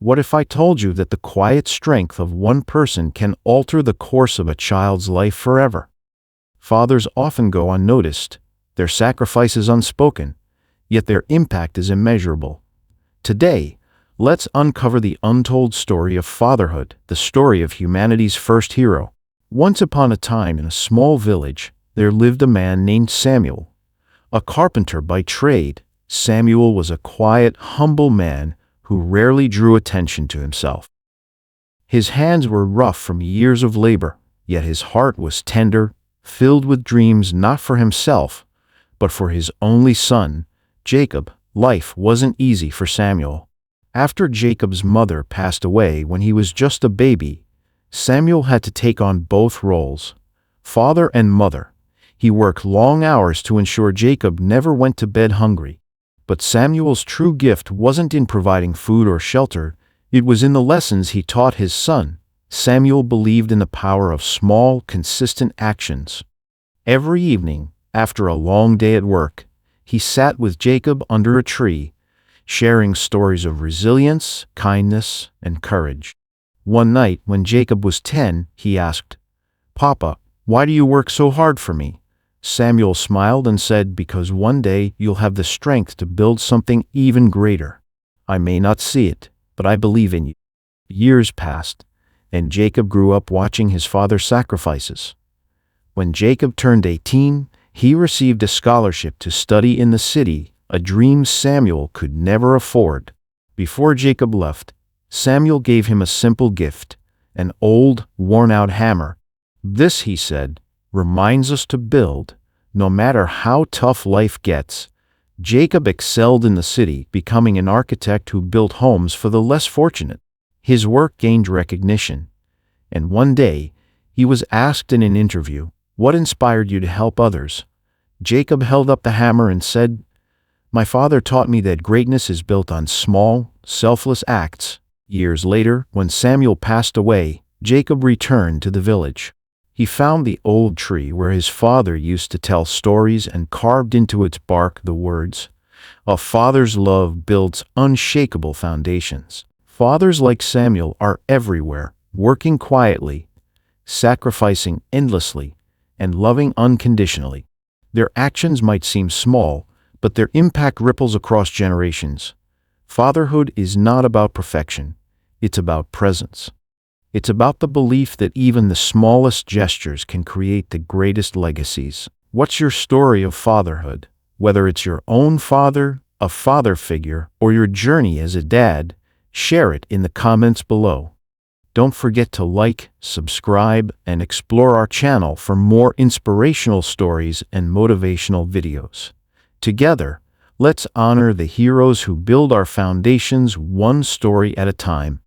What if I told you that the quiet strength of one person can alter the course of a child's life forever? Fathers often go unnoticed, their sacrifices unspoken, yet their impact is immeasurable. Today, let's uncover the untold story of fatherhood, the story of humanity's first hero. Once upon a time in a small village, there lived a man named Samuel. A carpenter by trade, Samuel was a quiet, humble man who rarely drew attention to himself. His hands were rough from years of labor, yet his heart was tender, filled with dreams not for himself, but for his only son, Jacob. Life wasn't easy for Samuel. After Jacob's mother passed away when he was just a baby, Samuel had to take on both roles, father and mother. He worked long hours to ensure Jacob never went to bed hungry. But Samuel's true gift wasn't in providing food or shelter, it was in the lessons he taught his son. Samuel believed in the power of small, consistent actions. Every evening, after a long day at work, he sat with Jacob under a tree, sharing stories of resilience, kindness, and courage. One night, when Jacob was 10, he asked, "Papa, why do you work so hard for me?" Samuel smiled and said, "Because one day you'll have the strength to build something even greater. I may not see it, but I believe in you." Years passed, and Jacob grew up watching his father's sacrifices. When Jacob turned 18, he received a scholarship to study in the city, a dream Samuel could never afford. Before Jacob left, Samuel gave him a simple gift, an old, worn-out hammer. "This," he said, "reminds us to build, no matter how tough life gets." Jacob excelled in the city, becoming an architect who built homes for the less fortunate. His work gained recognition, and one day, he was asked in an interview, "What inspired you to help others?" Jacob held up the hammer and said, "My father taught me that greatness is built on small, selfless acts." Years later, when Samuel passed away, Jacob returned to the village. He found the old tree where his father used to tell stories and carved into its bark the words, "A father's love builds unshakable foundations." Fathers like Samuel are everywhere, working quietly, sacrificing endlessly, and loving unconditionally. Their actions might seem small, but their impact ripples across generations. Fatherhood is not about perfection, it's about presence. It's about the belief that even the smallest gestures can create the greatest legacies. What's your story of fatherhood? Whether it's your own father, a father figure, or your journey as a dad, share it in the comments below. Don't forget to like, subscribe, and explore our channel for more inspirational stories and motivational videos. Together, let's honor the heroes who build our foundations one story at a time.